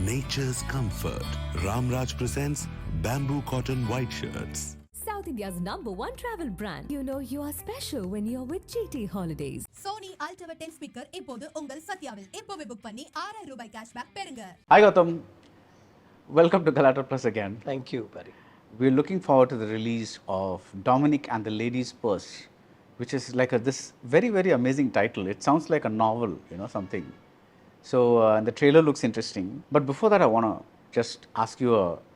nature's comfort. Ramraj presents bamboo cotton white shirts. South India's #1 travel brand. You know you are special when you're with GT Holidays. Sony Ultimate 10 speaker இப்போது உங்கள் சத்யாவில் இப்போவே book பண்ணி 6000 ரூபாய் cashback பெறுங்க. Hi Gautham, welcome to Galatta Plus again. Thank you, Barry. We're looking forward to the release of Dominic and the Lady's Purse, which is like this very amazing title. It sounds like a novel, something. So the trailer looks interesting. But before that, I want to just ask you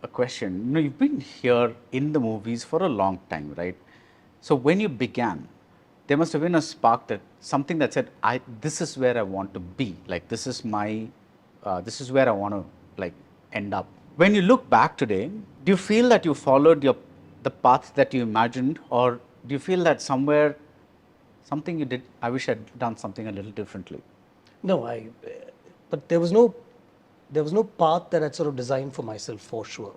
a question. You've been here in the movies for a long time, right? So when you began, there must have been a spark, that something that said, this is where I want to be. Like this is where I want to end up. When you look back today, do you feel that you followed the path that you imagined, or do you feel that somewhere something you did, I wish I'd done something a little differently? No, but there was no path that I'd sort of designed for myself, for sure.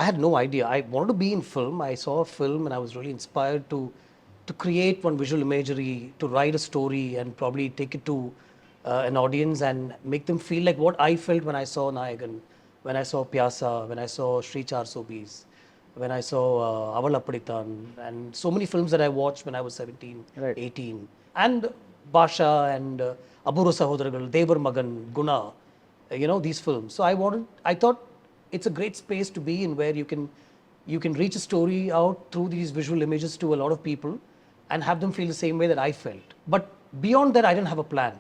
I had no idea. I wanted to be in film. I saw a film and I was really inspired to create one visual imagery, to write a story and probably take it to an audience and make them feel like what I felt when I saw Nayagan, when I saw Pyasa, when I saw Shri Char Sobis, when I saw Aval Appaditan, and so many films that I watched when I was 17, Right. 18. And Basha and Abura Sahodragal, Devar Magan, Guna, these films. So I thought it's a great space to be in, where you can reach a story out through these visual images to a lot of people and have them feel the same way that I felt. But beyond that, I didn't have a plan.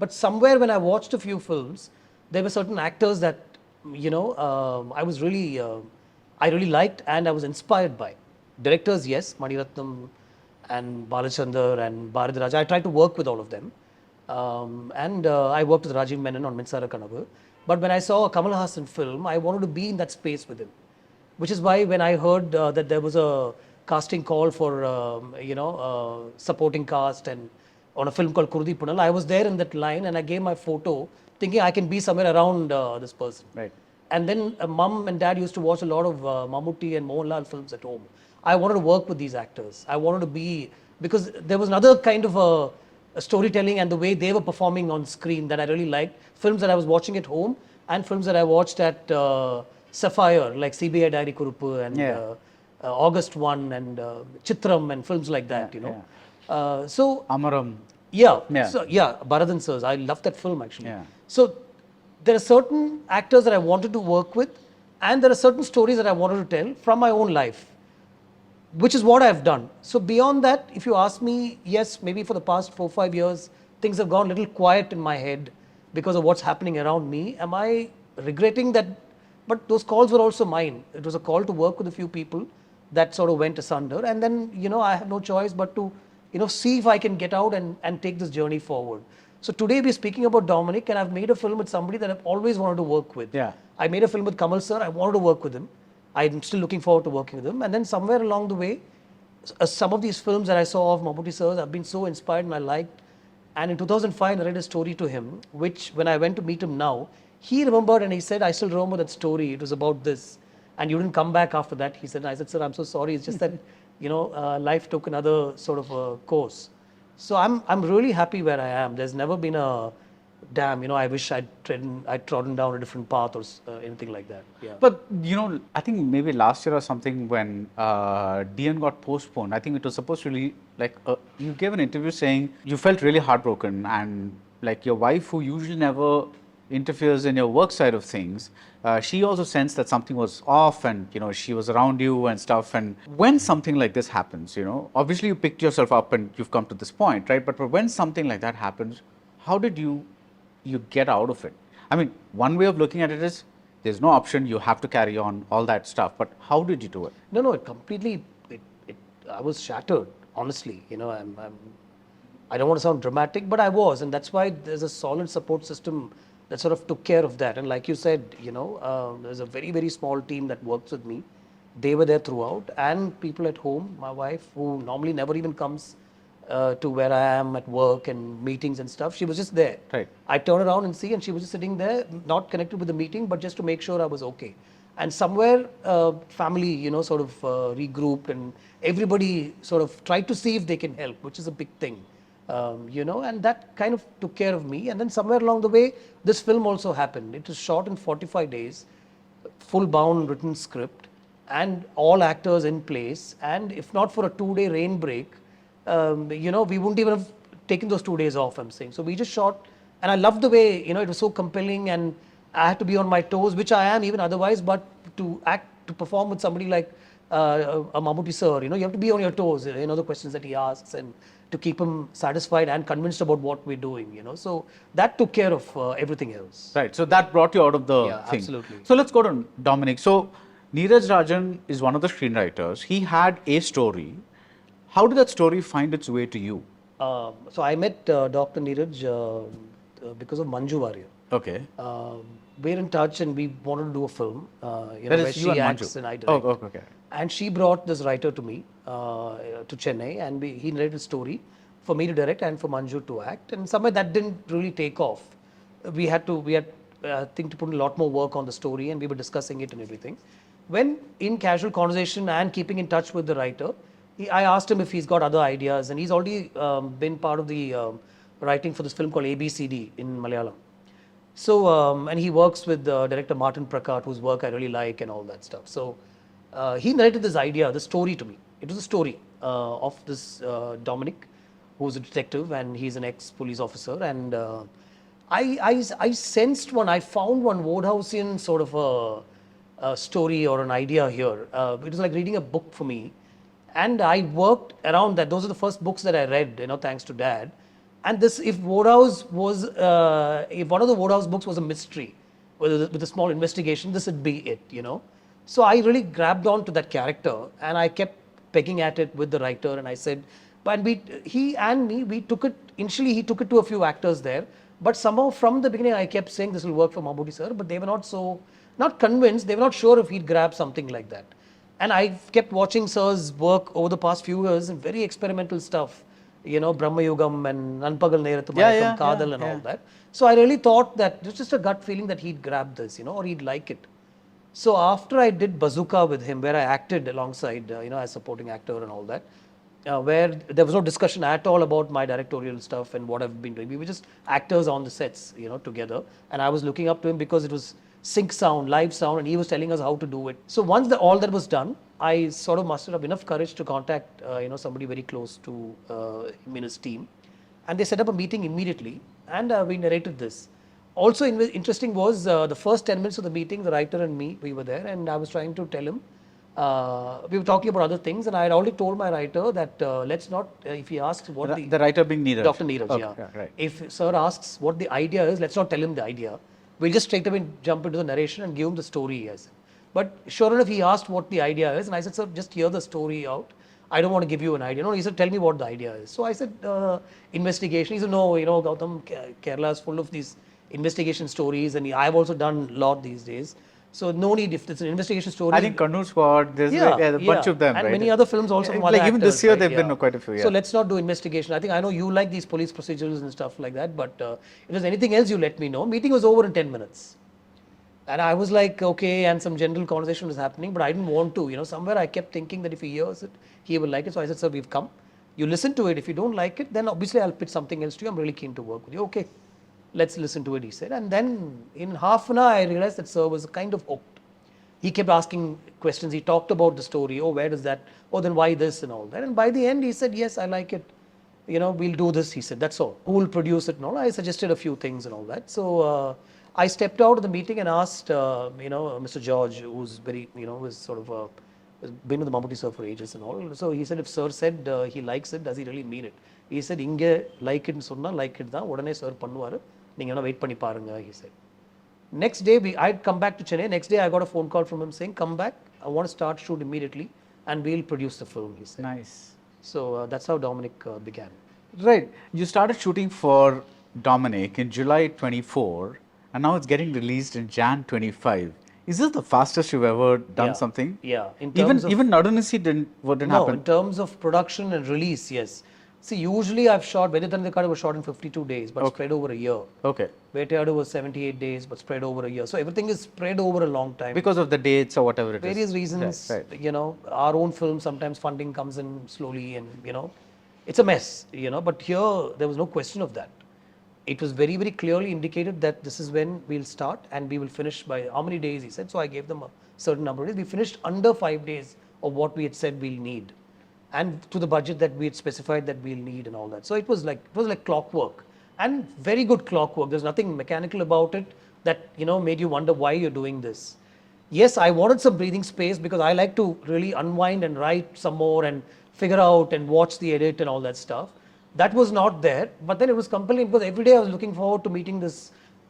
But somewhere when I watched a few films, there were certain actors that, I really liked and I was inspired by. Directors, yes, Mani Ratnam and Balachandar and Baradwaj. I tried to work with all of them. I worked with Rajiv Menon on Minsara Kanavu. But when I saw a Kamal Haasan film, I wanted to be in that space with him. Which is why when I heard that there was a casting call for, supporting cast and on a film called Kurdi Punal, I was there in that line and I gave my photo thinking I can be somewhere around this person. Right. And then mum and dad used to watch a lot of mammootty and Mohanlal films at home. I wanted to work with these actors. I wanted to be, because there was another kind of a storytelling and the way they were performing on screen that I really liked. Films that I was watching at home and films that I watched at Sapphire, like CBI Diary Kurupu and August 1 and Chitram and films like that, So Amaram. Bharathan sirs, I love that film actually. Yeah. So there are certain actors that I wanted to work with, and there are certain stories that I wanted to tell from my own life, which is what I've done. So beyond that, if you ask me, yes, maybe for the past 4-5 years, things have gone a little quiet in my head because of what's happening around me. Am I regretting that? But those calls were also mine. It was a call to work with a few people that sort of went asunder. And then, I have no choice but to, see if I can get out and take this journey forward. So today we're speaking about Dominic, and I've made a film with somebody that I've always wanted to work with. Yeah. I made a film with Kamal sir. I wanted to work with him. I'm still looking forward to working with him. And then somewhere along the way, some of these films that I saw of Mammootty sir, I've been so inspired and I liked. And in 2005, I read a story to him, which when I went to meet him now, he remembered and he said, I still remember that story. It was about this. And you didn't come back after that. He said, I said, sir, I'm so sorry. It's just that, life took another sort of course. So I'm really happy where I am. There's never been a damn, I wish I'd trodden down a different path or anything like that. Yeah. But, I think maybe last year or something when DN got postponed, I think it was supposed to really, you gave an interview saying you felt really heartbroken, and your wife, who usually never interferes in your work side of things, she also sensed that something was off, and she was around you and stuff. And when something like this happens, obviously you picked yourself up and you've come to this point, right? But when something like that happens, how did you get out of it? I mean, one way of looking at it is there's no option, you have to carry on, all that stuff. But how did you do it? No, it completely, I was shattered, honestly. I don't want to sound dramatic, but I was. And that's why there's a solid support system that sort of took care of that. And like you said, there's a very, very small team that works with me. They were there throughout, and people at home, my wife, who normally never even comes to where I am at work and meetings and stuff. She was just there. Right. I turned around and see, and she was just sitting there, not connected with the meeting, but just to make sure I was okay. And somewhere, family, sort of regrouped, and everybody sort of tried to see if they can help, which is a big thing. and that kind of took care of me. And then somewhere along the way, this film also happened. It was shot in 45 days, full bound written script, and all actors in place. And if not for a 2-day rain break, we wouldn't even have taken those 2 days off, I'm saying. So we just shot, and I loved the way, it was so compelling, and I had to be on my toes, which I am even otherwise, but to perform with somebody like a mammootty sir, you have to be on your toes, the questions that he asks, and to keep him satisfied and convinced about what we're doing, So that took care of everything else. Right. So that brought you out of the thing. Absolutely. So let's go to Dominic. So Neeraj Rajan is one of the screenwriters. He had a story. How did that story find its way to you? So I met Dr. Neeraj because of Manju Warrior. Okay. We're in touch and we wanted to do a film, That where is you she and acts Manju. and I direct. Oh, okay. And she brought this writer to me, to Chennai, and he narrated a story for me to direct and for Manju to act. And somewhere that didn't really take off. We had I think, to put a lot more work on the story, and we were discussing it and everything. When in casual conversation and keeping in touch with the writer, I asked him if he's got other ideas, and he's already been part of the writing for this film called ABCD in Malayalam. So, and he works with director Martin Prakash, whose work I really like and all that stuff. So, he narrated this idea, the story to me. It was a story of this Dominic, who's a detective and he's an ex-police officer. And I sensed I found one Woodhouseian sort of a story or an idea here. It was like reading a book for me. And I worked around that. Those are the first books that I read, thanks to Dad. And this, if Wodehouse was, if one of the Wodehouse books was a mystery with a small investigation, this would be it, So I really grabbed on to that character, and I kept pegging at it with the writer, and I said, he and me, we took it, initially he took it to a few actors there, but somehow from the beginning I kept saying this will work for Mammootty sir, but they were not convinced, they were not sure if he'd grab something like that. And I kept watching sir's work over the past few years and very experimental stuff. Brahma Yugam and Nanpagal Nerathumayakam, Kadal and all that. So I really thought that it was just a gut feeling that he'd grab this, or he'd like it. So after I did Bazooka with him, where I acted alongside, as supporting actor and all that, where there was no discussion at all about my directorial stuff and what I've been doing. We were just actors on the sets, together. And I was looking up to him because it was sync sound, live sound, and he was telling us how to do it. So once all that was done, I sort of mustered up enough courage to contact, somebody very close to him in his team. And they set up a meeting immediately, and we narrated this. Also interesting was the first 10 minutes of the meeting, the writer and me, we were there, and I was trying to tell him, we were talking about other things, and I had already told my writer that let's not, if he asks what the writer being Neeraj. Dr. Neeraj, okay, yeah. Right. If sir asks what the idea is, let's not tell him the idea. We'll just straight away jump into the narration and give him the story as. But sure enough, he asked what the idea is, and I said, sir, just hear the story out. I don't want to give you an idea. No, he said, tell me what the idea is. So I said, investigation. He said, no, Gautham, Kerala is full of these investigation stories, and I've also done a lot these days. So no need, if it's an investigation story. I think Kannur Squad, there's a bunch of them, and right? many other films also from other even actors, this year, right? there have been quite a few. Yeah. So let's not do investigation. I know you like these police procedurals and stuff like that, but if there's anything else, you let me know. Meeting was over in 10 minutes. And I was like, okay, and some general conversation was happening, but I didn't want to, somewhere I kept thinking that if he hears it, he will like it. So I said, sir, we've come. You listen to it. If you don't like it, then obviously I'll pitch something else to you. I'm really keen to work with you. Okay, let's listen to it, he said. And then in half an hour, I realized that sir was kind of hooked. He kept asking questions. He talked about the story. Oh, where does that? Oh, then why this and all that? And by the end, he said, yes, I like it. We'll do this, he said. That's all. Who will produce it and all? I suggested a few things and all that. So I stepped out of the meeting and asked, Mr. George, who's very, was sort of been with the Mammootty sir for ages and all. So he said, if sir said he likes it, does he really mean it? He said, inge like it sonna like it da, odane sir pannuvaru, neenga wait panni parunga, he said. Next day, I'd come back to Chennai. Next day, I got a phone call from him saying, come back, I want to start shoot immediately, and we'll produce the film, he said. Nice. So that's how Dominic began. Right. You started shooting for Dominic in July 24, and now it's getting released in Jan 25. Is this the fastest you've ever done something? Yeah. Even Nadunisi didn't happen? No, in terms of production and release, yes. See, usually I've shot, Vedithanadikadu was shot in 52 days, but spread over a year. Okay. Vettayadu was 78 days, but spread over a year. So everything is spread over a long time. Because of the dates or whatever it is. Various reasons, Right. our own film, sometimes funding comes in slowly and, it's a mess, but here there was no question of that. It was very, very clearly indicated that this is when we'll start and we will finish by how many days, he said. So I gave them a certain number of days. We finished under 5 days of what we had said we'll need, and to the budget that we had specified that we'll need and all that. So it was like clockwork, and very good clockwork. There's nothing mechanical about it that made you wonder why you're doing this. Yes, I wanted some breathing space because I like to really unwind and write some more and figure out and watch the edit and all that stuff. That was not there, but then it was compelling because every day I was looking forward to meeting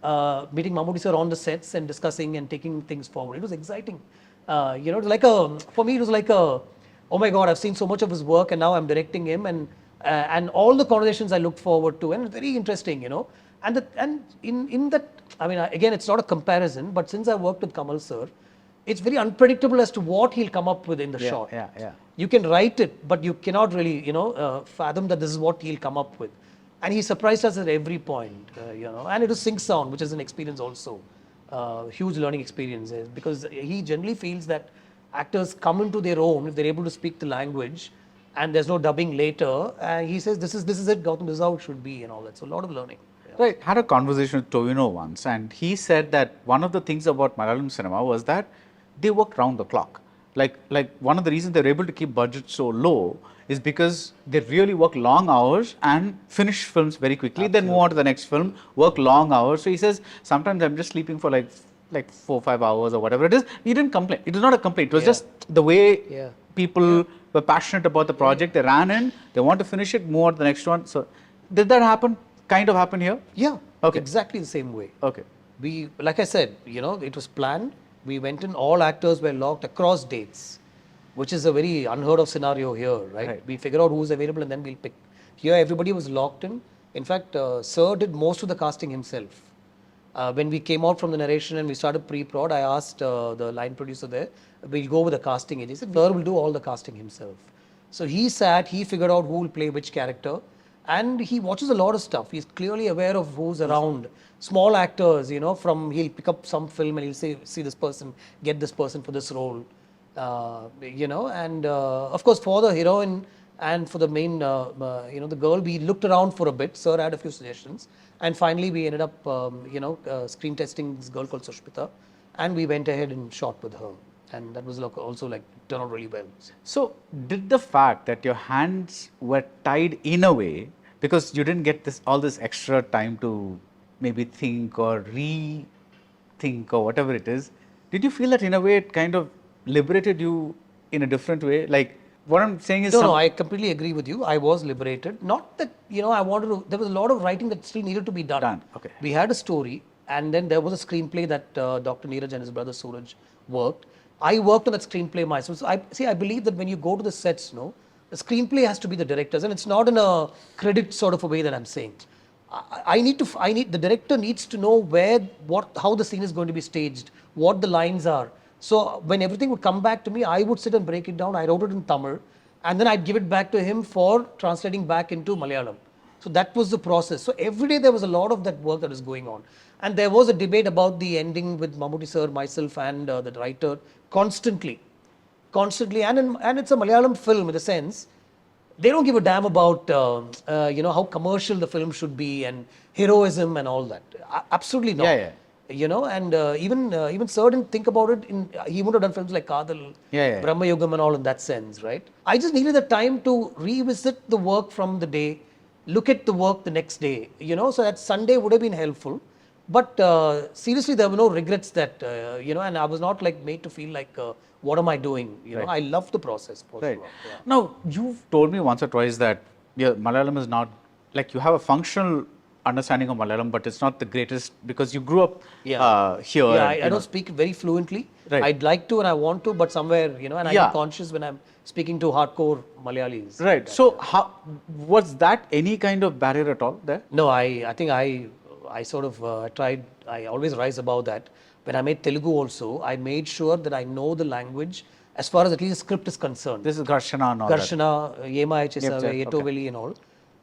Mammootty sir on the sets and discussing and taking things forward. It was exciting. It was like for me it was like oh my God, I've seen so much of his work and now I'm directing him, and all the conversations I looked forward to, and it's very interesting, and in that, I mean, again, it's not a comparison, but since I worked with Kamal sir, it's very unpredictable as to what he'll come up with in the shot. You can write it, but you cannot really, fathom that this is what he'll come up with. And he surprised us at every point, and it was sync sound, which is an experience also, huge learning experience, because he generally feels that actors come into their own if they're able to speak the language and there's no dubbing later. And he says, this is it, Gautham, this is how it should be and all that. So a lot of learning. Right. I had a conversation with Tovino once, and he said that one of the things about Malayalam cinema was that they worked round the clock. Like one of the reasons they're able to keep budget so low is because they really work long hours and finish films very quickly, then move on to the next film, work long hours. So he says, sometimes I'm just sleeping for like 4 or 5 hours or whatever it is. He didn't complain. It was not a complaint. It was just the way people were passionate about the project. They ran in, they want to finish it, move on to the next one. So did that happen? Kind of happen here? Yeah. Okay. Exactly the same way. Okay. We, like I said, it was planned. We went in, all actors were locked across dates, which is a very unheard of scenario here, right? We figure out who's available and then we'll pick. Here, everybody was locked in. In fact, Sir did most of the casting himself. When we came out from the narration and we started pre-prod, I asked the line producer there, we'll go with the casting agent. He said, Sir will do all the casting himself. So he sat, he figured out who will play which character, and he watches a lot of stuff. He's clearly aware of who's around. Small actors, he'll pick up some film and he'll say, see this person, get this person for this role. And of course for the heroine and for the main, the girl, we looked around for a bit. Sir had a few suggestions, and finally we ended up, screen testing this girl called Sushmita, and we went ahead and shot with her, and that was also turned out really well. So did the fact that your hands were tied in a way, because you didn't get all this extra time to maybe think or rethink or whatever it is, did you feel that in a way it kind of liberated you in a different way? Like, what I'm saying is... No, I completely agree with you. I was liberated. Not that, I wanted to... There was a lot of writing that still needed to be done. Okay. We had a story, and then there was a screenplay that Dr. Neeraj and his brother Suraj worked. I worked on that screenplay myself. So I believe that when you go to the sets, the screenplay has to be the director's, and it's not in a credit sort of a way that I'm saying. The director needs to know how the scene is going to be staged, what the lines are. So when everything would come back to me, I would sit and break it down. I wrote it in Tamil, and then I'd give it back to him for translating back into Malayalam. So that was the process. So every day there was a lot of that work that was going on. And there was a debate about the ending with Mammootty sir, myself and the writer constantly. And it's a Malayalam film in a sense. They don't give a damn about, how commercial the film should be and heroism and all that. Absolutely not. And even Sir didn't think about it. He would have done films like Kadal, Brahma Yugam and all in that sense, right? I just needed the time to revisit the work from the day, look at the work the next day, so that Sunday would have been helpful. But seriously, there were no regrets that, and I was not made to feel like, what am I doing? I love the process. Right. Now, you've told me once or twice that Malayalam is not, you have a functional understanding of Malayalam, but it's not the greatest because you grew up here. Yeah, I don't speak very fluently. Right. I'd like to and I want to, but somewhere, and I get conscious when I'm speaking to hardcore Malayalis. Right. So, was that any kind of barrier at all there? No, I think I sort of tried, I always rise above that. When I made Telugu also, I made sure that I know the language as far as at least the script is concerned. This is Garshana and all Garshana, Yema Chesave, Yetoveli and all.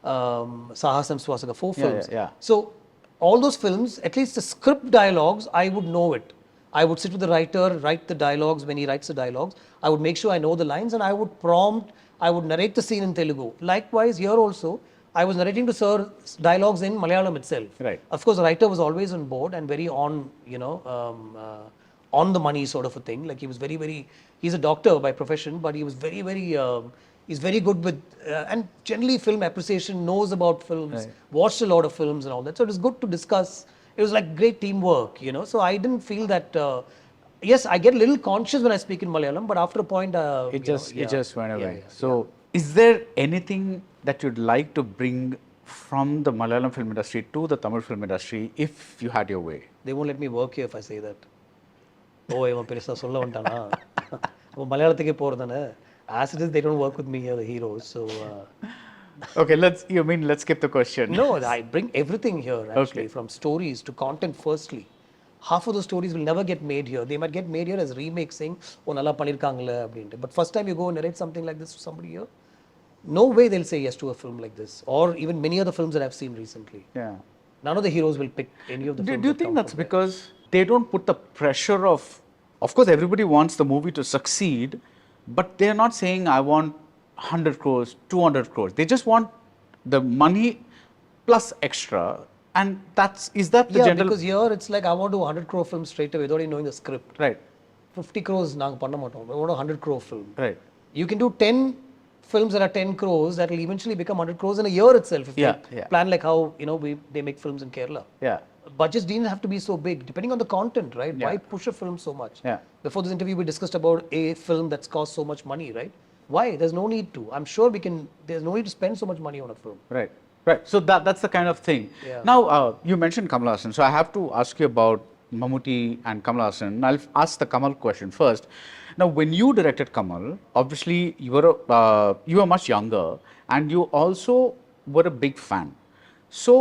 Sahasam Swasaka, 4 films. So, all those films, at least the script dialogues, I would know it. I would sit with the writer, write the dialogues. When he writes the dialogues, I would make sure I know the lines, and I would prompt, I would narrate the scene in Telugu. Likewise, here also, I was narrating to Sir's dialogues in Malayalam itself. Right. Of course, the writer was always on board and very on, on the money sort of a thing. Like he was he's a doctor by profession, but he was he's very good with, and generally film appreciation, knows about films, watched a lot of films and all that. So it was good to discuss. It was like great teamwork, So I didn't feel that, yes, I get a little conscious when I speak in Malayalam, but after a point, it just went away. So is there anything that you'd like to bring from the Malayalam film industry to the Tamil film industry if you had your way? They won't let me work here if I say that. Oh, இவன் பெருசா சொல்ல வந்துட்டானா அப்போ மலையாளத்துக்கே போறதானே as it is they don't work with me here the heroes so Okay, let's skip the question. No, I bring everything here actually, from stories to content. Firstly, half of the stories will never get made here. They might get made here as remakes saying oh nalla pannirukangala அப்படினு. But first time you go and narrate something like this to somebody here, no way they'll say yes to a film like this, or even many other films that I've seen recently. Yeah. None of the heroes will pick any of the films. Do you think that's because they don't put the pressure of course everybody wants the movie to succeed, but they're not saying I want 100 crores, 200 crores. They just want the money plus extra, and is that the general? Because here it's like I want to do 100 crore film straight away without even knowing the script. Right. 50 crores naanga panna maatom. I want a 100 crore film. Right. You can do 10 films that are 10 crores that will eventually become 100 crores in a year itself if they plan like how they make films in Kerala. Yeah. Budgets didn't have to be so big depending on the content, right? Why push a film so much? Yeah. Before this interview we discussed about a film that's cost so much money, right? Why? There's no need to. I'm sure there's no need to spend so much money on a film. Right. So that's the kind of thing. Yeah. Now you mentioned Kamal Haasan, so I have to ask you about Mammootty and Kamal Haasan. I'll ask the Kamal question first. Now, when you directed Kamal, obviously you were much younger, and you also were a big fan. So,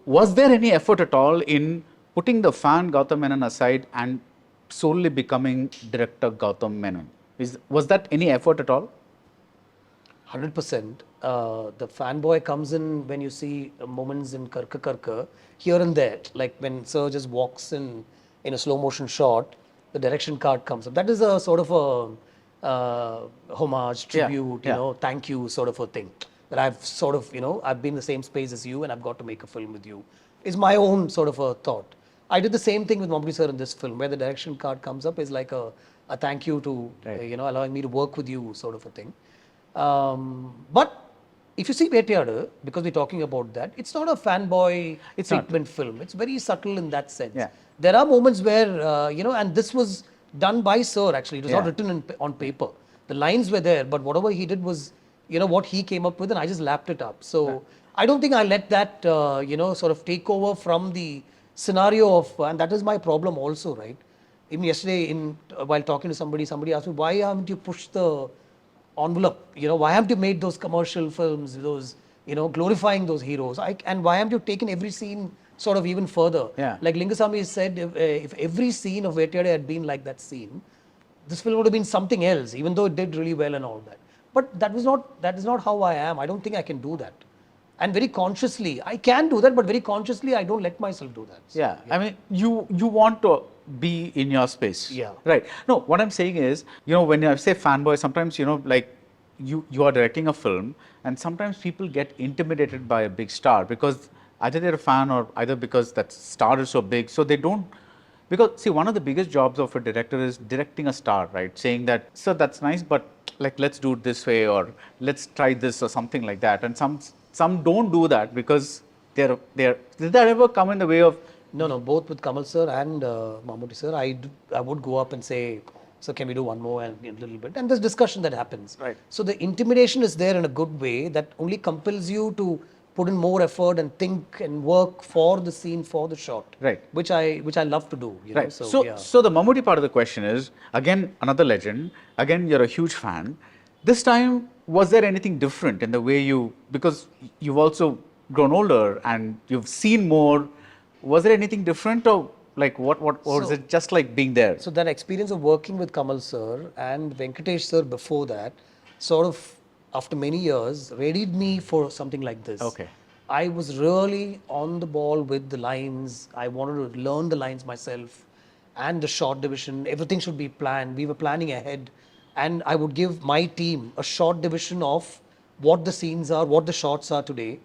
was there any effort at all in putting the fan Gautham Menon aside and solely becoming director Gautham Menon? Was that any effort at all? 100%. The fanboy comes in when you see moments in Karka Karka, here and there, like when Sir just walks in a slow motion shot, the direction card comes up. That is a sort of a homage, tribute, thank you sort of a thing. That I've sort of, I've been in the same space as you and I've got to make a film with you. Is my own sort of a thought. I did the same thing with Mammootty Sir in this film, where the direction card comes up is like a thank you to, allowing me to work with you sort of a thing. But if you see Vettiyadu, because we're talking about that, it's not a fanboy treatment film. It's very subtle in that sense. Yeah. There are moments where, and this was done by Sir actually. It was not written on paper. The lines were there, but whatever he did was, what he came up with, and I just lapped it up. So I don't think I let that, sort of take over from the scenario of, and that is my problem also, right? Even yesterday, while talking to somebody asked me, why haven't you pushed the envelope? Why haven't you made those commercial films, those, glorifying those heroes? And why haven't you taken every scene sort of even further? Yeah. Like Lingasamy said, if every scene of Vettiyadu had been like that scene, this film would have been something else, even though it did really well and all that. But that is not how I am. I don't think I can do that. And very consciously, I can do that, but very consciously, I don't let myself do that. So, I mean, you want to be in your space. Yeah. Right. No, what I'm saying is, when I say fanboy, sometimes, like you are directing a film, and sometimes people get intimidated by a big star because either they're a fan or either because that star is so big. So they don't, because see, one of the biggest jobs of a director is directing a star, right? Saying that, sir, that's nice, but like, let's do it this way, or let's try this or something like that. And some don't do that because did that ever come in the way of? No, both with Kamal Sir and Mammootty Sir, I would go up and say, so can we do one more and a little bit? And there's discussion that happens. Right. So the intimidation is there in a good way that only compels you to put in more effort and think and work for the scene, for the shot. Right. Which I love to do. Right. So the Mammootty part of the question is, again, another legend. Again, you're a huge fan. This time, was there anything different in the way because you've also grown older and you've seen more. Was there anything different, or like what or is it just like being there? So that experience of working with Kamal Sir and Venkatesh Sir before that, sort of after many years, readied me for something like this. Okay. I was really on the ball with the lines. I wanted to learn the lines myself and the shot division. Everything should be planned. We were planning ahead. and I would give my team a short division of what the scenes are, what the shots are today,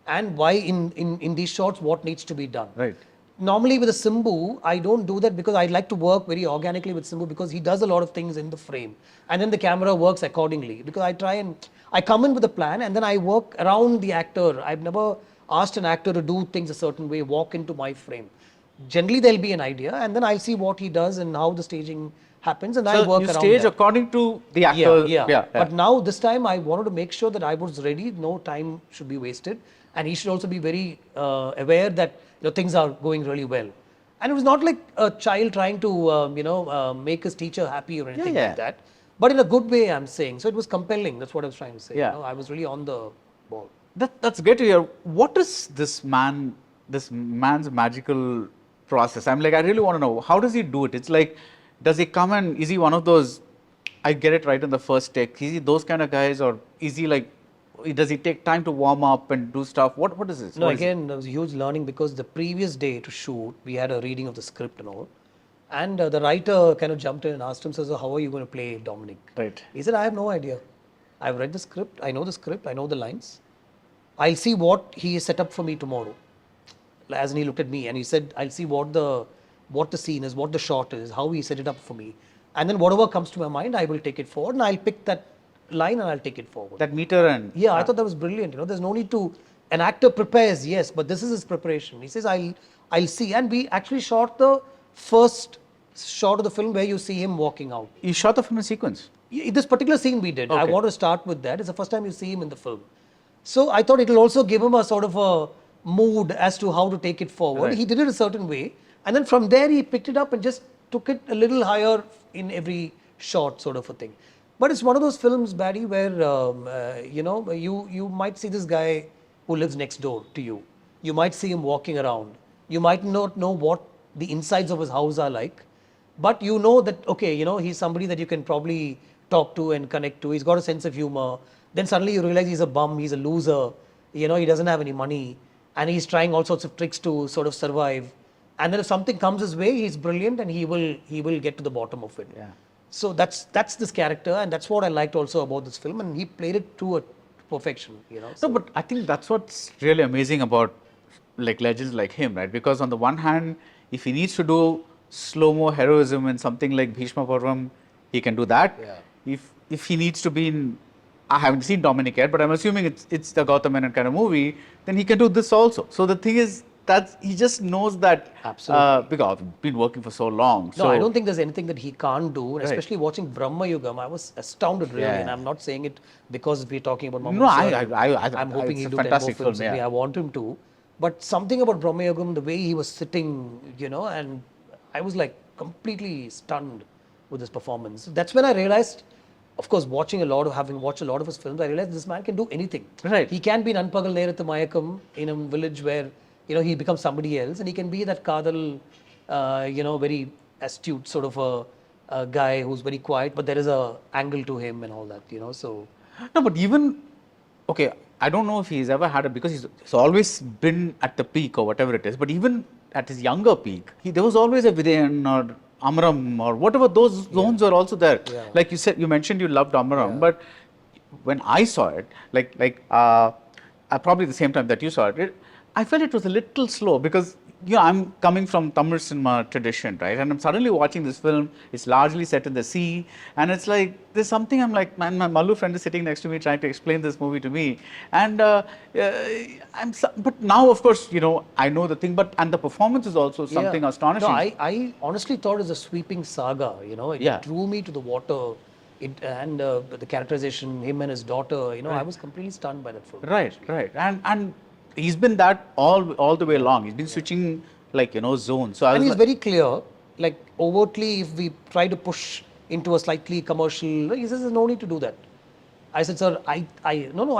and why in these shots what needs to be done. Right. Normally with a Simbu, I don't do that because I like to work very organically with Simbu because he does a lot of things in the frame, and then the camera works accordingly. Because I come in with a plan and then I work around the actor. I've never asked an actor to do things a certain way, walk into my frame. Generally there'll be an idea, and then I'll see what he does and how the staging happens, and I So work you around stage that. according to the actor. Yeah. But now this time I wanted to make sure that I was ready. No time should be wasted, and he should also be very aware that things are going really well. And it was not like a child trying to make his teacher happy or anything Yeah. like that, but in a good way. I'm saying so. It was compelling. That's what I was trying to say. Yeah. I was really on the ball. That's great to hear. What is this man's magical process? I'm like, I really want to know. How does he do it? It's like, does he come and is he one of those, I get it right in the first take? Is he those kind of guys, or is he like, does he take time to warm up and do stuff? What is this? No, What is it? again, there was a huge learning because the previous day to shoot, we had a reading of the script and all. And the writer kind of jumped in and asked him, so how are you going to play Dominic? Right. He said, I have no idea. I've read the script, I know the lines. I'll see what he has set up for me tomorrow. As in he looked at me and he said, I'll see what the scene is, what the shot is, how he set it up for me. And then whatever comes to my mind, I will take it forward and I'll pick that line and I'll take it forward. That meter and Yeah, I thought that was brilliant. There's no need to. An actor prepares, yes, but this is his preparation. He says, "I'll see," and we actually shot the first shot of the film where you see him walking out. you shot the film in sequence. This particular scene we did. I Okay. want to start with that. It's the first time you see him in the film, so I thought it'll also give him a sort of a mood as to how to take it forward. Right. He did it a certain way, and then from there he picked it up and just took it a little higher in every shot, sort of a thing. But it's one of those films, Barry, where you might see this guy who lives next door to you. You might see him walking around. You might not know what the insides of his house are like, but you know that he's somebody that you can probably talk to and connect to. He's got a sense of humor. Then suddenly you realize he's a bum, he's a loser. He doesn't have any money, and he's trying all sorts of tricks to sort of survive. And then if something comes his way, he's brilliant, and he will get to the bottom of it. Yeah. So that's this character, and that's what I liked also about this film, and he played it to a perfection. No, but I think that's what's really amazing about like legends like him, right? Because on the one hand, if he needs to do slow-mo heroism in something like Bhishma Parvam, he can do that. Yeah. If he needs to be in, I haven't seen Dominic yet, but I'm assuming it's the Gautham Menon kind of movie, then he can do this also. So the thing is that he just knows that. Absolutely. Because I've been working for so long. No, I don't think there's anything that he can't do. And Right. especially watching Brahma Yugam, I was astounded really. Yeah. And I'm not saying it because we're talking about Mammootty. No, I'm hoping it's he'll a do 10 more fantastic films. film, yeah. I want him to. But something about Brahma Yugam, the way he was sitting, and I was like completely stunned with his performance. That's when I realized, of course, having watched a lot of his films, I realized this man can do anything. Right. He can be an Anpagal Nerathu Mayakam in a village where, he becomes somebody else, and he can be that Kadal, very astute sort of a guy who's very quiet, but there is a angle to him and all that, so. No, but even, okay, I don't know if he's ever had it because he's always been at the peak or whatever it is, but even at his younger peak, there was always a Vidayan or Amaram or whatever, those zones were also there. Yeah. Like you said, you mentioned you loved Amaram, but when I saw it, probably the same time that you saw it, I felt it was a little slow because I'm coming from Tamil cinema tradition, right? And I'm suddenly watching this film. It's largely set in the sea, and it's like there's something. I'm like, man, my Malu friend is sitting next to me trying to explain this movie to me, and but now, of course, I know the thing, and the performance is also something astonishing. No, I honestly thought it was a sweeping saga. It drew me to the water. And the characterization, him and his daughter. I was completely stunned by that film. Right, and he's been that all the way along. He's been switching zones. So And he's very clear, like overtly, if we try to push into a slightly commercial, he says there's no need to do that. I said, sir, I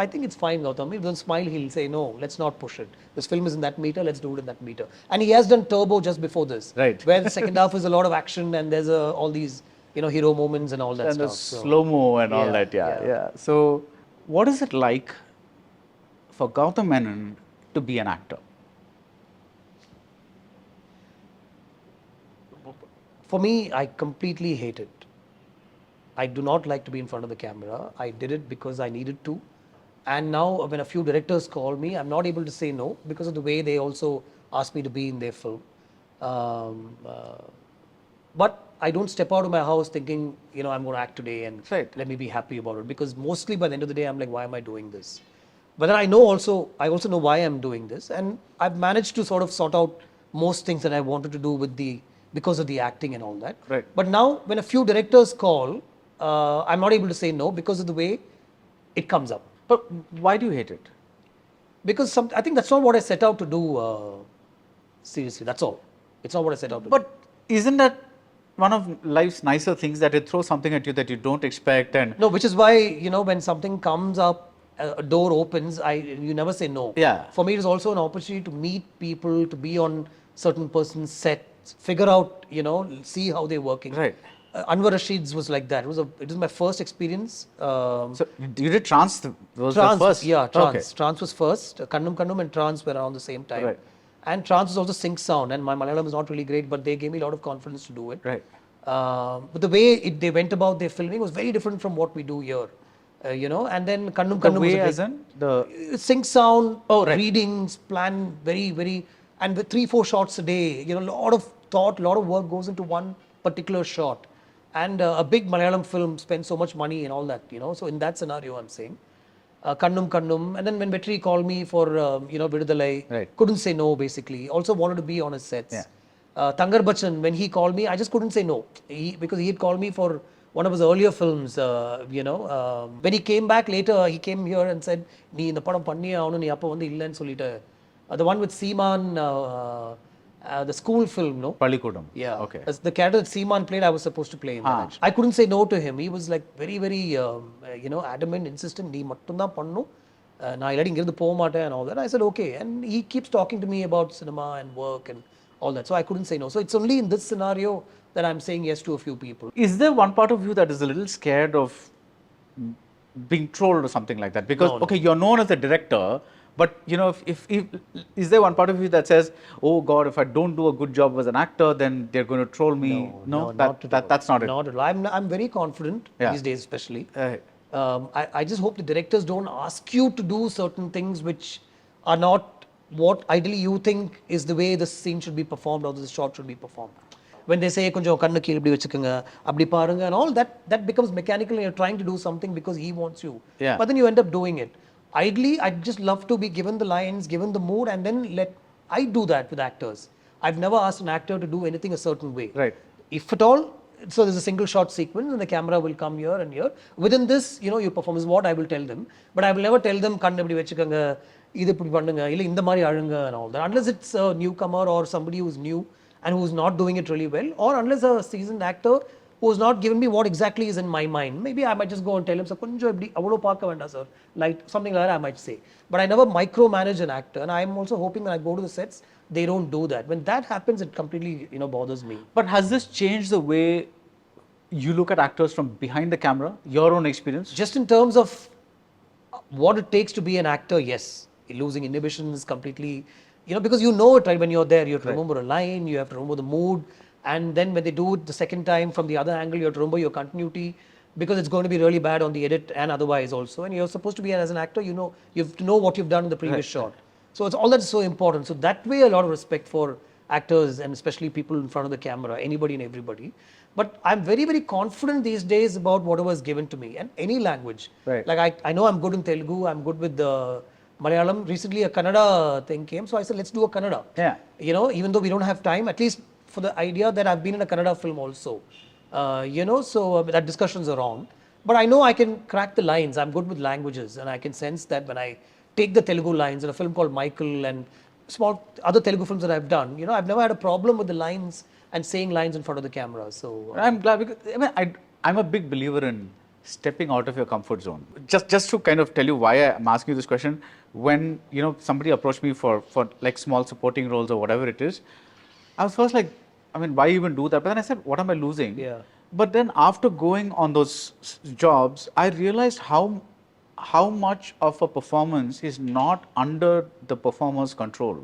think it's fine, Gautham. If he doesn't smile, he'll say, no, let's not push it. This film is in that meter, let's do it in that meter. And he has done Turbo just before this. Right. Where the second half is a lot of action and there's all these, hero moments and all that and stuff. the slow-mo and all that, yeah. So what is it like for Gautham Menon to be an actor? For me, I completely hate it. I do not like to be in front of the camera. I did it because I needed to. And now when a few directors call me, I'm not able to say no because of the way they also ask me to be in their film. Um, uh, but I don't step out of my house thinking, I'm going to act today and Right. let me be happy about it. Because mostly by the end of the day, I'm like, why am I doing this? But then I also know why I'm doing this. And I've managed to sort of sort out most things that I wanted to do because of the acting and all that. Right. But now when a few directors call, I'm not able to say no because of the way it comes up. But why do you hate it? Because I think that's not what I set out to do. Seriously, that's all. It's not what I set out to do. But isn't that one of life's nicer things, that it throws something at you that you don't expect? And No, which is why, when something comes up, a door opens, you never say no. Yeah. For me, it is also an opportunity to meet people, to be on certain person's sets, figure out, see how they're working. Right. Anwar Rashid's was like that. It was my first experience. So you did trance, was Trance, the first? yeah, trance. Okay. Trance was first. Kannum Kannum and trance were around the same time. Right. And trance was also sync sound. And my Malayalam is not really great, but they gave me a lot of confidence to do it. Right. But the way they went about their filming was very different from what we do here. And then Kannum The Kannum way was a as in the... sync sound, Oh, right. readings, plan very, very, and with 3-4 shots a day, a lot of thought, a lot of work goes into one particular shot. And a big Malayalam film spends so much money and all that, So in that scenario, I'm saying, Kannum Kannum, and then when Vetri called me for, Vidudalai, Right. couldn't say no, basically. Also wanted to be on his sets. Yeah. Tangar Bachchan, when he called me, I just couldn't say no. Because he had called me for one of his earlier films, when he came back later, he came here and said, "Nee indha padam panniye avanu, nee appa vandu illennu sollita." The one with Seeman, the school film, no? Pallikudam. Yeah. Okay. As the character that Seeman played, I was supposed to play in that. Actually. I couldn't say no to him. He was like very, very, adamant, insistent. Nee mattum dhaan pannu. நான் இல்லாட்டி இங்கிருந்து போக மாட்டேன் and all that. I said, okay. And he keeps talking to me about cinema and work and all that. So I couldn't say no. So it's only in this scenario that I'm saying yes to a few people. Is there one part of you that is a little scared of being trolled or something like that? Because, No, no. okay, you're known as a director, but, if is there one part of you that says, oh God, if I don't do a good job as an actor, then they're going to troll me? No, not at all. that's not it. Not at all. I'm very confident Yeah. these days, especially. Right. I just hope the directors don't ask you to do certain things which are not what ideally you think is the way the scene should be performed or the shot should be performed. When they say konjam kannu keela ipdi vechukanga apdi parunga and all that becomes mechanical and you're trying to do something because he wants you. Yeah. But then you end up doing it. Ideally, I'd just love to be given the lines, given the mood, and then I do that with actors. I've never asked an actor to do anything a certain way. Right. If at all, so there's a single shot sequence and the camera will come here and here. Within this, you perform is what I will tell them. But I will never tell them, kannu ipdi vechukanga, idu ipdi pannunga, illa indha mari alunga and all that. Unless it's a newcomer or somebody who's new and who's not doing it really well, or unless a seasoned actor who's not given me what exactly is in my mind. Maybe I might just go and tell him, sir, konjam ipdi avlo paaka venda sir, like something like that I might say. But I never micromanage an actor, and I'm also hoping when I go to the sets, they don't do that. When that happens, it completely bothers me. But has this changed the way you look at actors from behind the camera, your own experience? Just in terms of what it takes to be an actor, yes. Losing inhibitions completely, because you know it, right? When you're there, you have to remember a line, you have to remember the mood. And then when they do it the second time from the other angle, you have to remember your continuity because it's going to be really bad on the edit and otherwise also. And you're supposed to be, as an actor, you have to know what you've done in the previous shot. So it's all that's so important. So that way, a lot of respect for actors and especially people in front of the camera, anybody and everybody. But I'm very, very confident these days about whatever is given to me and any language. Right. Like I know I'm good in Telugu, I'm good with Malayalam. Recently a Kannada thing came, so I said, let's do a Kannada. Yeah. Even though we don't have time, at least for the idea that I've been in a Kannada film also. So that discussions are on. But I know I can crack the lines. I'm good with languages and I can sense that when I take the Telugu lines in a film called Michael and small other Telugu films that I've done, I've never had a problem with the lines and saying lines in front of the camera. So I'm glad, because I'm a big believer in stepping out of your comfort zone. Just to kind of tell you why I'm asking you this question, when somebody approached me for like small supporting roles or whatever it is, I was first like, why even do that? But then I said, what am I losing? Yeah. But then after going on those jobs, I realized how much of a performance is not under the performer's control.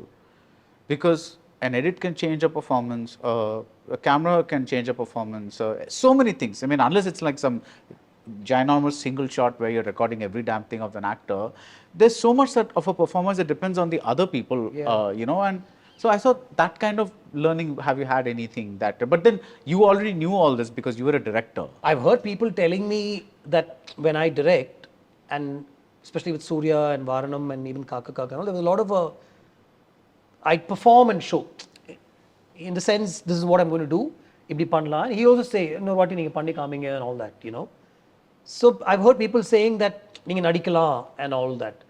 Because an edit can change a performance, a camera can change a performance, so many things. I mean, unless it's like some ginormous single shot where you're recording every damn thing of an actor, there's so much that of a performance that depends on the other people, you know, and so I thought that kind of learning, have you had anything that, but then you already knew all this because you were a director. I've heard people telling me that when I direct, and especially with Surya and Varanam and even Kaka Kaka, there was a lot of I perform and show. In the sense, this is what I'm going to do. Ibdi Panla. He also say, no, what you Pandi coming here and all that, you know. So I've heard people saying that Ninga Nadikala and all that.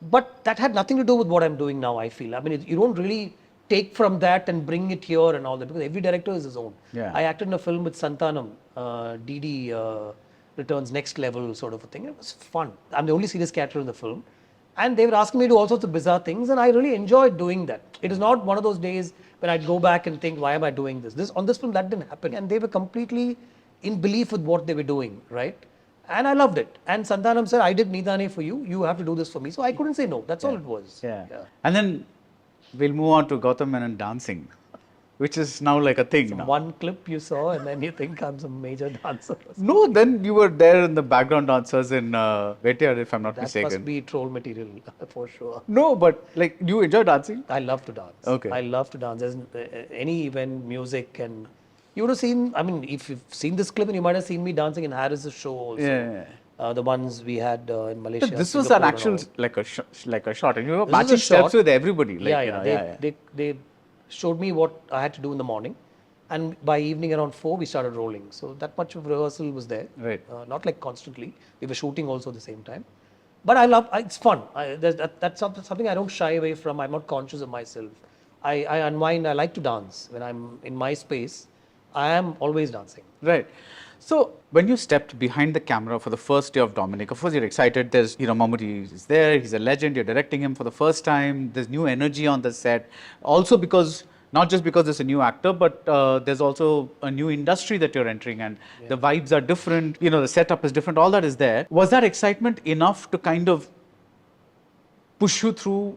But that had nothing to do with what I'm doing now, I feel. I mean, you don't really take from that and bring it here and all that, because every director is his own. Yeah. I acted in a film with Santanam, DD Returns Next Level sort of a thing. It was fun. I'm the only serious character in the film. And they were asking me to do all sorts of bizarre things, and I really enjoyed doing that. It is not one of those days when I'd go back and think, why am I doing this? On this film, that didn't happen. And they were completely in belief with what they were doing, right? And I loved it. And Santanam said, I did Nidane for you. You have to do this for me. So I couldn't say no. That's all it was. Yeah. And then we'll move on to Gautham Menon dancing, which is now like a thing now. One clip you saw and then you think I'm some major dancer. No, then you were there in the background dancers in Vetiyar, if I'm not That mistaken. must be troll material for sure. No, but like, do you enjoy dancing? I love to dance. Okay. I love to dance. There's any event, music, and you would have seen, I mean, if you've seen this clip, then you might have seen me dancing in Harris's show also. Yeah. The ones we had in Malaysia. This was Singapore an and actual, all. like a shot. And you were This was matching a steps shot. with everybody. Like, Yeah, you yeah. know, They showed me what I had to do in the morning. And by evening around 4, we started rolling. So that much of rehearsal was there. Right. Not like constantly. We were shooting also at the same time. But it's fun. That's something I don't shy away from. I'm not conscious of myself. I unwind. I like to dance. When I'm in my space, I am always dancing. Right. So when you stepped behind the camera for the first day of Dominic, of course you're excited. There's, you know, mammootty is there. He's a legend. You're directing him for the first time. There's new energy on the set. Also because, not just because there's a new actor, but there's also a new industry that you're entering, and the vibes are different. You know, the setup is different. All that is there. Was that excitement enough to kind of push you through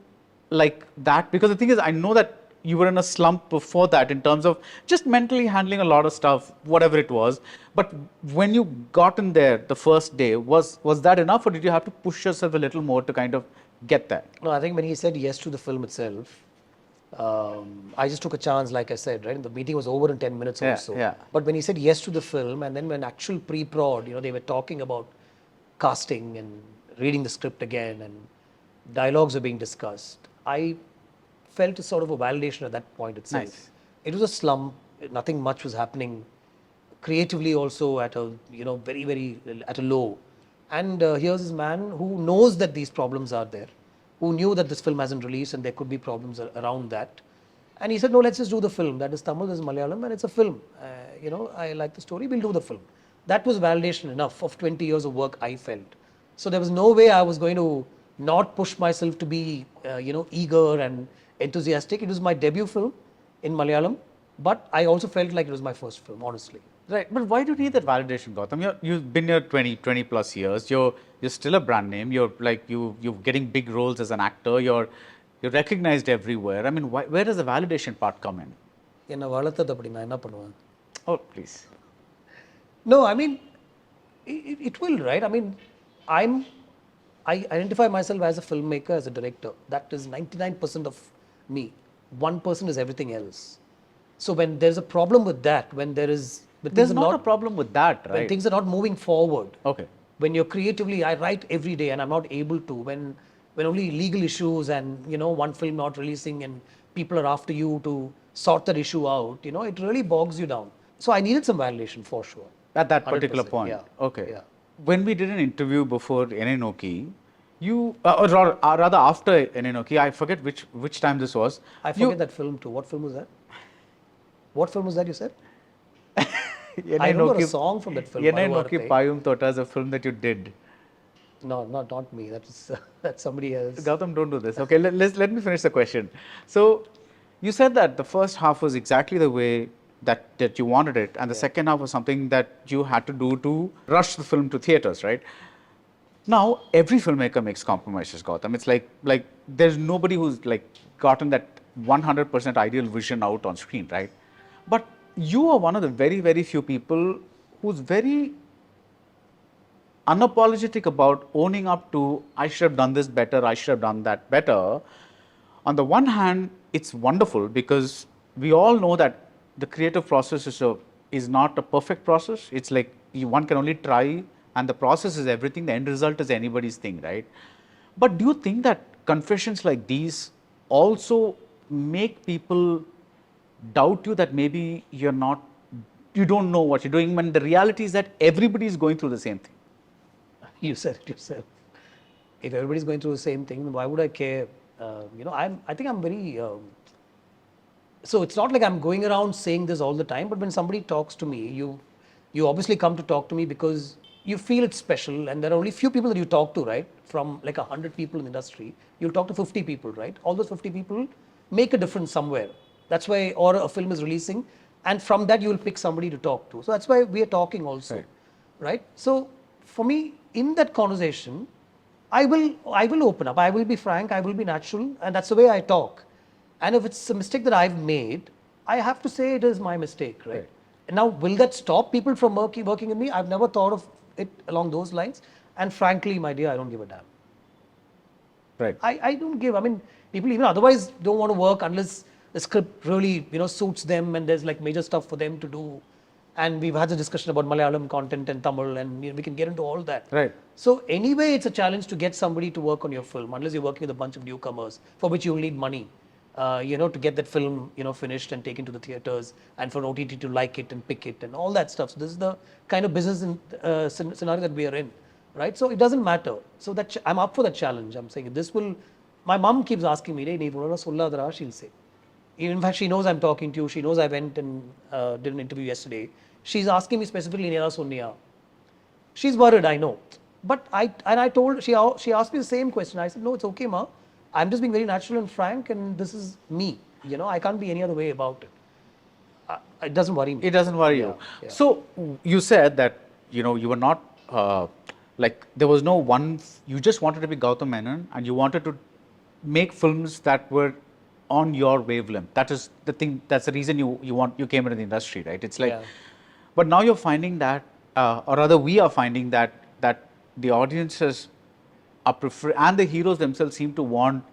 like that? Because the thing is, I know that you were in a slump before that in terms of just mentally handling a lot of stuff, whatever it was. But when you got in there the first day, was that enough, or did you have to push yourself a little more to kind of get that? No, I think when he said yes to the film itself, I just took a chance, like I said, right? The meeting was over in 10 minutes or so. Yeah. But when he said yes to the film, and then when actual pre-prod, you know, they were talking about casting and reading the script again, and dialogues were being discussed, I felt a sort of a validation at that point itself. Nice. It was a slump. Nothing much was happening. Creatively also at a, you know, very, very at a low. And here's this man who knows that these problems are there, who knew that this film hasn't released and there could be problems around that. And he said, no, let's just do the film. That is Tamil, this is Malayalam, and it's a film. You know, I like the story, we'll do the film. That was validation enough of 20 years of work, I felt. So there was no way I was going to not push myself to be, you know, eager and enthusiastic. It was my debut film in Malayalam, but I also felt like it was my first film, honestly. Right, but why do you need that validation, Gautham? You've been here 20 plus years. You're still a brand name. You're like you're getting big roles as an actor. You're recognized everywhere. I mean, where does the validation part come in? Enna valathadhu appadi na enna pannuven? Oh, please. No, I mean, it will, right? I mean, I identify myself as a filmmaker, as a director. That is 99% of me. 1% is everything else. So when there's a problem with that, when there's not a problem with that, right? When things are not moving forward. Okay. When you're creatively, I write every day and I'm not able to. When only legal issues and, you know, one film not releasing and people are after you to sort that issue out, you know, it really bogs you down. So I needed some validation for sure. At that particular 100%, point. yeah. Okay. Yeah. When we did an interview before Enenoki, you, or rather after Enenoki, I forget which time this was. I forget that film too. What film was that? What film was that you said? I remember a song from that film. Enenoki Payum Tota is a film that you did. No, not me. That's somebody else. Gautham, don't do this. Okay, let me finish the question. So, you said that the first half was exactly the way that you wanted it, and the second half was something that you had to do to rush the film to theaters, right? Now, every filmmaker makes compromises, Gautham. It's like there's nobody who's like gotten that 100% ideal vision out on screen, right? But you are one of the very, very few people who's very unapologetic about owning up to, I should have done this better, I should have done that better. On the one hand, it's wonderful because we all know that the creative process is not a perfect process. It's like one can only try, and the process is everything. The end result is anybody's thing, right? But do you think that confessions like these also make people doubt you, that maybe you don't know what you're doing, when the reality is that everybody is going through the same thing? You said it yourself. If everybody's going through the same thing, then why would I care? I think I'm very. So it's not like I'm going around saying this all the time, but when somebody talks to me, you obviously come to talk to me because you feel it's special, and there are only few people that you talk to, right? From like 100 people in the industry, you'll talk to 50 people, right? All those 50 people make a difference somewhere. That's why, or a film is releasing, and from that you will pick somebody to talk to. So that's why we are talking also, right? So for me, in that conversation, I will open up. I will be frank. I will be natural, and that's the way I talk. And if it's a mistake that I've made, I have to say it is my mistake, right? And now, will that stop people from working with me? I've never thought of it along those lines. And frankly, my dear, I don't give a damn. Right. I don't give. I mean, people even otherwise don't want to work unless the script really, suits them and there's like major stuff for them to do. And we've had a discussion about Malayalam content and Tamil, and we can get into all that. Right. So anyway, it's a challenge to get somebody to work on your film, unless you're working with a bunch of newcomers, for which you'll need money, to get that film, finished and taken to the theaters, and for OTT to like it and pick it and all that stuff. So this is the kind of business scenario that we are in, right? So it doesn't matter. So that I'm up for that challenge. I'm saying this will. My mom keeps asking me, she'll say. In fact, she knows I'm talking to you. She knows I went and did an interview yesterday. She's asking me specifically, Nera Sonia. She's worried, I know. But I told her, she asked me the same question. I said, no, it's okay, ma. I'm just being very natural and frank, and this is me. I can't be any other way about it. It doesn't worry me. It doesn't worry you. Yeah. So you said that, you were not, there was no one, you just wanted to be Gautham Menon, and you wanted to make films that were on your wavelength. That is the thing, that's the reason you came into the industry, right? It's like, but now you're finding that, or rather we are finding that the audiences are and the heroes themselves seem to want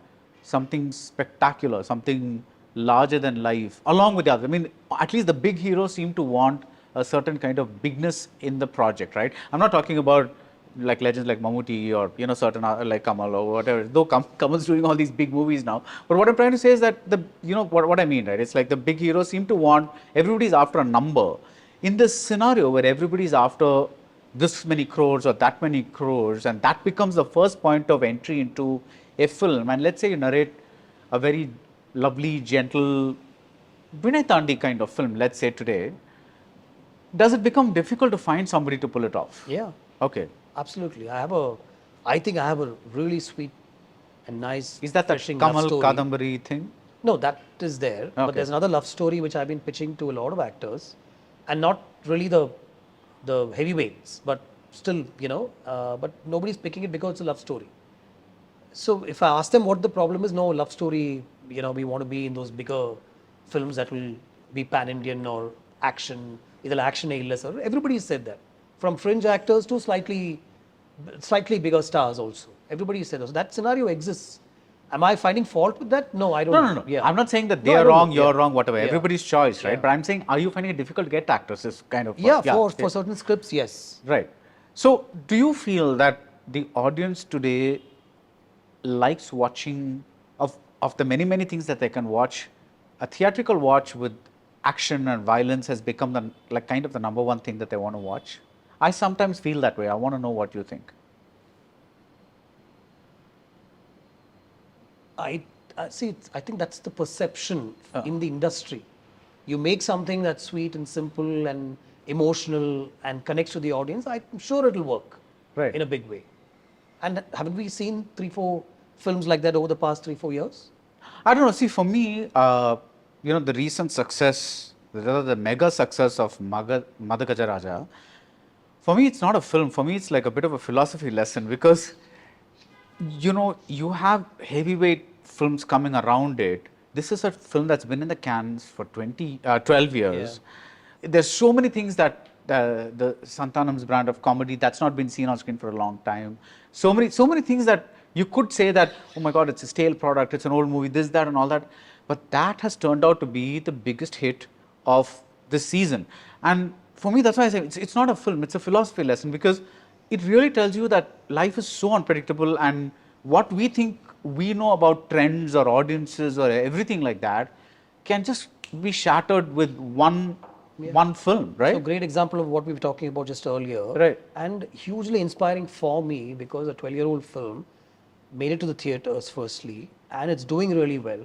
something spectacular, something larger than life, along with the others. I mean, at least the big heroes seem to want a certain kind of bigness in the project, right? I'm not talking about like legends like Mammootty or certain like Kamal or whatever. Though Kamal's doing all these big movies now, but what I'm trying to say is that what I mean, right? It's like the big heroes seem to want, everybody's after a number. In this scenario where everybody's after this many crores or that many crores, and that becomes the first point of entry into a film, and let's say you narrate a very lovely, gentle Vinay Tandi kind of film, let's say today, does it become difficult to find somebody to pull it off? Yeah. Okay. Absolutely. I think I have a really sweet and nice. Is that the Kamal Kadambari thing? No, that is there. Okay. But there's another love story which I've been pitching to a lot of actors, and not really the heavyweights, but still, but nobody's picking it because it's a love story. So if I ask them what the problem is, no, love story, we want to be in those bigger films that will be pan-Indian or action, either action A-list, or everybody said that. From fringe actors to slightly bigger stars also. Everybody said that. So that scenario exists. Am I finding fault with that? No, I don't. No. Yeah. I'm not saying that they are wrong, you're wrong, whatever. Everybody's choice, right? Yeah. But I'm saying, are you finding it difficult to get actors? This kind of for certain scripts, yes. Right. So, do you feel that the audience today likes watching of the many things that they can watch? A theatrical watch with action and violence has become the number one thing that they want to watch. I sometimes feel that way. I want to know what you think. I think that's the perception in the industry. You make something that's sweet and simple and emotional and connects to the audience, I'm sure it'll work in a big way. And haven't we seen 3-4 films like that over the past 3-4 years? I don't know. See, for me, the recent success, the mega success of Madhagaja Raja, for me, it's not a film. For me, it's like a bit of a philosophy lesson because, you have heavyweight films coming around it. this is a film that's been in the cans for 12 years. There's so many things that the Santanam's brand of comedy that's not been seen on screen for a long time. So many things that you could say that, oh my God, it's a stale product, it's an old movie, this, that, and all that. But that has turned out to be the biggest hit of this season. And for me, that's why I say it's not a film, it's a philosophy lesson, because it really tells you that life is so unpredictable, and what we think we know about trends or audiences or everything like that can just be shattered with one film, right? So great example of what we were talking about just earlier. Right. And hugely inspiring for me because a 12-year-old film made it to the theatres firstly, and it's doing really well.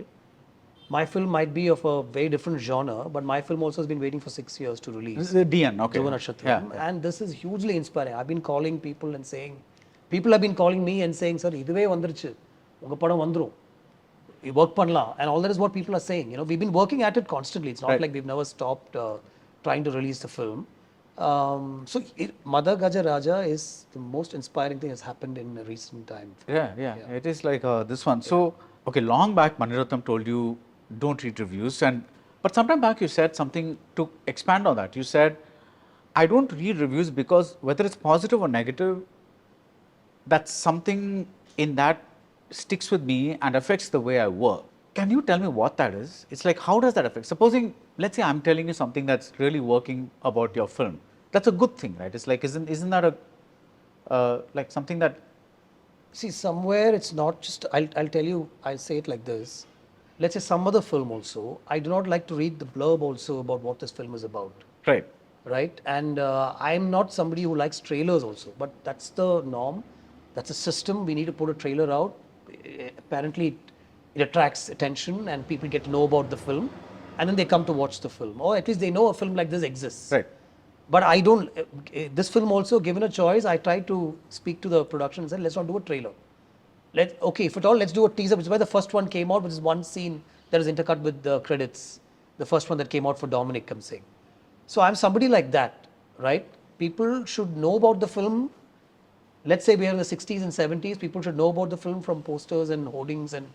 My film might be of a very different genre, but my film also has been waiting for 6 years to release. This is a DN, okay. Dhruva Nakshatram. And this is hugely inspiring. I've been calling people and saying, people have been calling me and saying, sir, iduve vandiruchu, unga padam vandrum. We work panla. And all that is what people are saying. You know, we've been working at it constantly. It's not like we've never stopped trying to release the film. Mother Gaja Raja is the most inspiring thing that's happened in recent time. Yeah. It is like this one. So, okay, long back, Maniratnam told you, don't read reviews. But sometime back you said something to expand on that. You said, I don't read reviews because whether it's positive or negative, that's something in that sticks with me and affects the way I work. Can you tell me what that is? It's like, how does that affect? Supposing, let's say I'm telling you something that's really working about your film. That's a good thing, right? It's like, isn't that like something that... See, somewhere it's not just, I'll tell you, I'll say it like this. Let's say some other film also, I do not like to read the blurb also about what this film is about. Right. Right? And I'm not somebody who likes trailers also, but that's the norm. That's a system. We need to put a trailer out. Apparently, it attracts attention and people get to know about the film, and then they come to watch the film. Or at least they know a film like this exists. Right. But I don't, this film also, given a choice, I tried to speak to the production and said, let's not do a trailer. Okay, if at all, let's do a teaser, which is why the first one came out, which is one scene that is intercut with the credits. The first one that came out for Dominic, I'm saying. So I'm somebody like that, right? People should know about the film. Let's say we are in the 60s and 70s, people should know about the film from posters and hoardings and,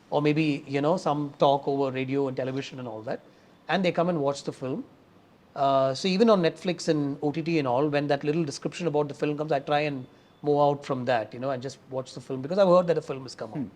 or maybe, you know, some talk over radio and television and all that. And they come and watch the film. So even on Netflix and OTT and all, when that little description about the film comes, I try and move out from that, you know, and just watch the film because I've heard that a film has come out.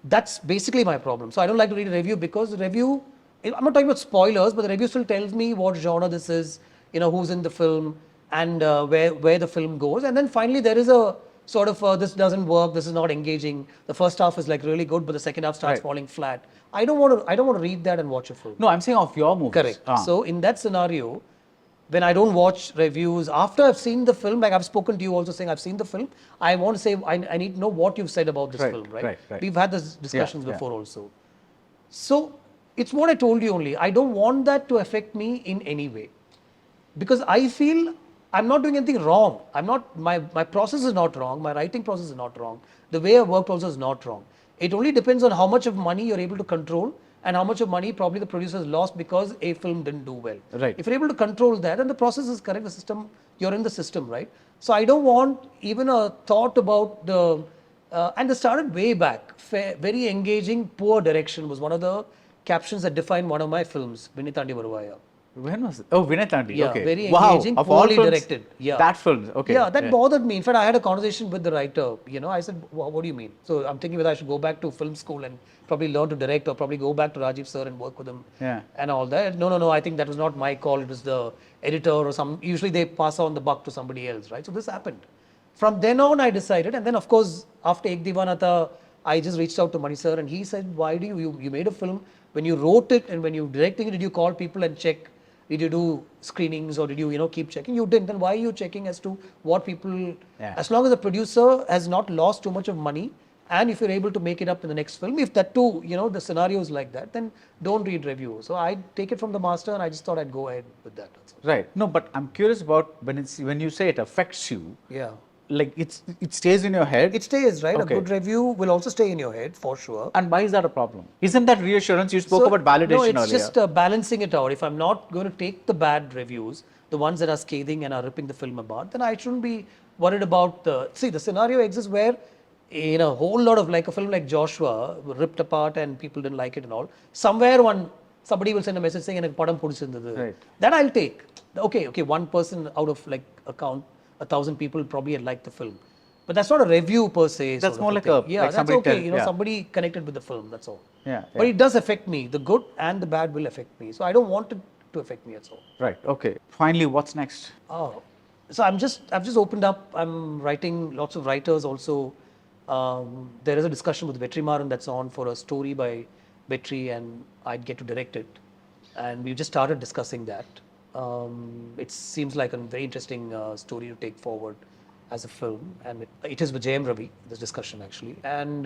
That's basically my problem. So I don't like to read a review because the review, I'm not talking about spoilers, but the review still tells me what genre this is, you know, who's in the film and where the film goes. And then finally there is a sort of this doesn't work, this is not engaging. The first half is like really good, but the second half starts falling flat. I don't want to read that and watch a film. No, I'm saying of your movies. Correct. So in that scenario, when I don't watch reviews, after I've seen the film, like I've spoken to you also saying I've seen the film, I want to say, I need to know what you've said about this film, right? We've had these discussions before also. So it's what I told you only. I don't want that to affect me in any way. Because I feel I'm not doing anything wrong. My process is not wrong. My writing process is not wrong. The way I worked also is not wrong. It only depends on how much of money you're able to control and how much of money probably the producers lost because a film didn't do well. Right. If you're able to control that, then the process is correct, the system, you're in the system, right? So I don't want even a thought about the, and they started way back, very engaging, poor direction was one of the captions that defined one of my films, Vinitandi Varuvaya. When was it? Oh, Vinitandi, yeah, okay. Very wow. engaging, Of all poorly films, directed. Yeah. That film, okay. Yeah, that bothered me. In fact, I had a conversation with the writer, you know, I said, what do you mean? So I'm thinking whether I should go back to film school and probably learn to direct or probably go back to Rajiv sir and work with him and all that. No, I think that was not my call. It was the editor or some, usually they pass on the buck to somebody else, right? So this happened. From then on, I decided, and then of course, after Ek Divanata, I just reached out to Mani sir and he said, why do you made a film, when you wrote it and when you directing it, did you call people and check? Did you do screenings or did you, keep checking? You didn't. Then why are you checking as to what people, as long as the producer has not lost too much of money and if you're able to make it up in the next film, if that too, the scenario is like that, then don't read reviews. So I take it from the master and I just thought I'd go ahead with that. Right. No, but I'm curious about when you say it affects you. Yeah. Like it stays in your head. It stays, right? Okay. A good review will also stay in your head for sure. And why is that a problem? Isn't that reassurance? You spoke about validation earlier. No, it's just balancing it out. If I'm not going to take the bad reviews, the ones that are scathing and are ripping the film apart, then I shouldn't be worried about the scenario exists where in a whole lot of, like a film like Joshua, ripped apart and people didn't like it and all. Somewhere somebody will send a message saying, "Enak padam pudichirundhathu." Right. That I'll take. Okay, one person out of like a count, 1,000 people probably had liked the film. But that's not a review per se. That's more like thing. a- Yeah, like that's somebody okay. yeah. Somebody connected with the film, that's all. Yeah, But yeah. it does affect me. The good and the bad will affect me. So I don't want it to affect me at all. Right. Okay. Finally, what's next? Oh, so I've just opened up. I'm writing lots of writers also. There is a discussion with Vetrimaran that's on for a story by Vetri, and I'd get to direct it. And we've just started discussing that. It seems like a very interesting story to take forward as a film, and it is with JM Ravi, this discussion actually. And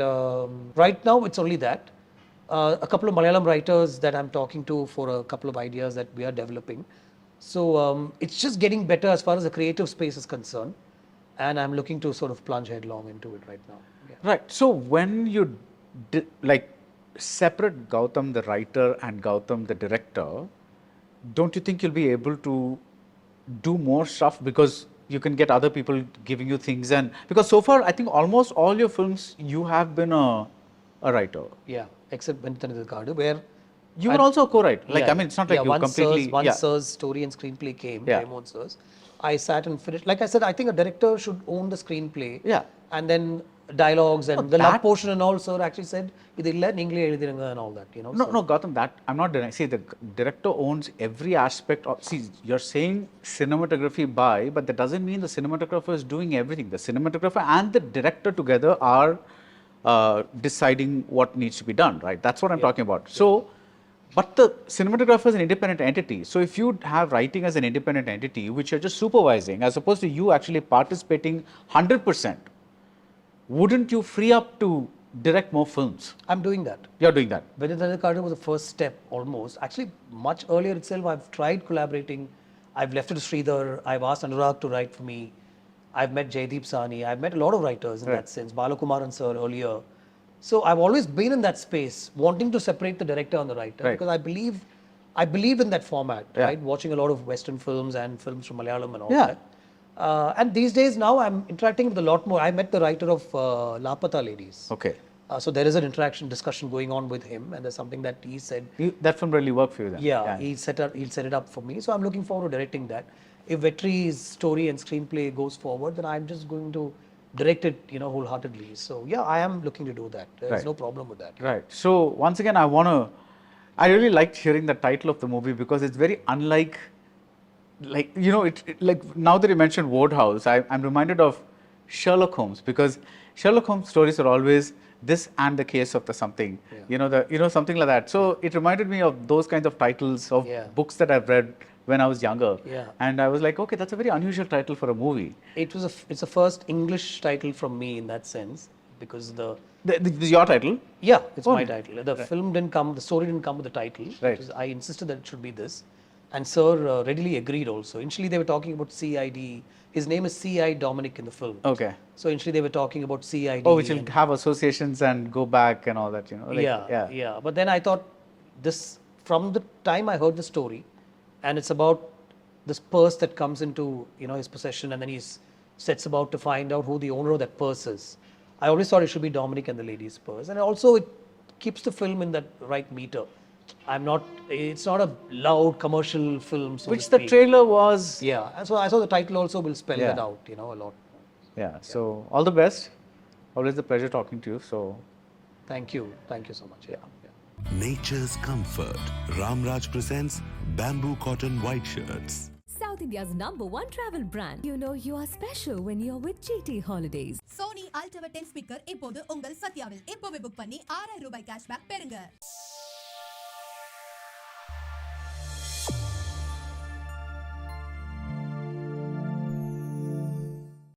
right now it's only that. A couple of Malayalam writers that I'm talking to for a couple of ideas that we are developing. So it's just getting better as far as the creative space is concerned, and I'm looking to sort of plunge headlong into it right now. Yeah. Right. So when you like separate Gautham the writer and Gautham the director, don't you think you'll be able to do more stuff because you can get other people giving you things? And because so far I think almost all your films you have been a writer. Yeah, except Benithanithu where You were also a co-writer. Like yeah, I mean, it's not like you completely. Once Sir's story and screenplay came, Yeah. Raymond Sir's, I sat and finished. Like I said, I think a director should own the screenplay. Yeah. And then dialogues and the love that- portion and all. Sir actually said, "Idilla ningle eludhirunga" and all that. You know. No, so- no, Gautham, that I'm not denying. See, the director owns every aspect of. See, you're saying cinematography by, but that doesn't mean the cinematographer is doing everything. The cinematographer and the director together are deciding what needs to be done, right? That's what I'm talking about. So, but the cinematographer is an independent entity. So, if you have writing as an independent entity, which you're just supervising, as opposed to you actually participating 100%, wouldn't you free up to direct more films? I'm doing that. You're doing that. Benithanithu was the first step almost. Actually, much earlier itself, I've tried collaborating. I've left it to Sridhar. I've asked Anurag to write for me. I've met Jaideep Sani. I've met a lot of writers in that sense. Balakumaran sir earlier. So I've always been in that space, wanting to separate the director and the writer, Right. because I believe in that format, Yeah. right? Watching a lot of Western films and films from Malayalam and all Yeah. that. And these days now, I'm interacting with a lot more. I met the writer of Lapata Ladies. Okay. So there is an discussion going on with him, and there's something that he said. That film really worked for you then? Yeah, he'll set it up for me. So I'm looking forward to directing that. If Vetri's story and screenplay goes forward, then I'm just going to direct it, wholeheartedly. So yeah, I am looking to do that. There's Right. no problem with that. Right. So once again, I really liked hearing the title of the movie because it's very unlike, like, like now that you mentioned Wodehouse, I'm reminded of Sherlock Holmes, because Sherlock Holmes stories are always this and the case of the something, something like that. So it reminded me of those kinds of titles of Yeah. books that I've read when I was younger. Yeah. And I was like, okay, that's a very unusual title for a movie. It's the first English title from me in that sense, because This is your title? yeah, it's Oh, my title. The film didn't come, the story didn't come with the title. Right. I insisted that it should be this. And Sir readily agreed also. Initially, they were talking about CID. His name is C.I. Dominic in the film. Okay. So initially, they were talking about CID. Oh, which will have associations and go back and all that, like, yeah. But then I thought from the time I heard the story, and it's about this purse that comes into his possession, and then he sets about to find out who the owner of that purse is. I always thought it should be Dominic and the lady's purse, and also it keeps the film in that right meter. It's not a loud commercial film, so which to the speak. trailer was. Yeah, and so I saw the title also will spell Yeah. that out, a lot. Yeah. So all the best. Always a pleasure talking to you. So Thank you so much. Yeah. Nature's comfort. Ramraj presents bamboo cotton white shirts. South India's #1 travel brand. You know you are special when you're with GT Holidays. Sony ultra 10 speaker இப்போது உங்கள் சத்யாவில். இப்போவே book பண்ணி 6000 ரூபாய் cashback பெறுங்க.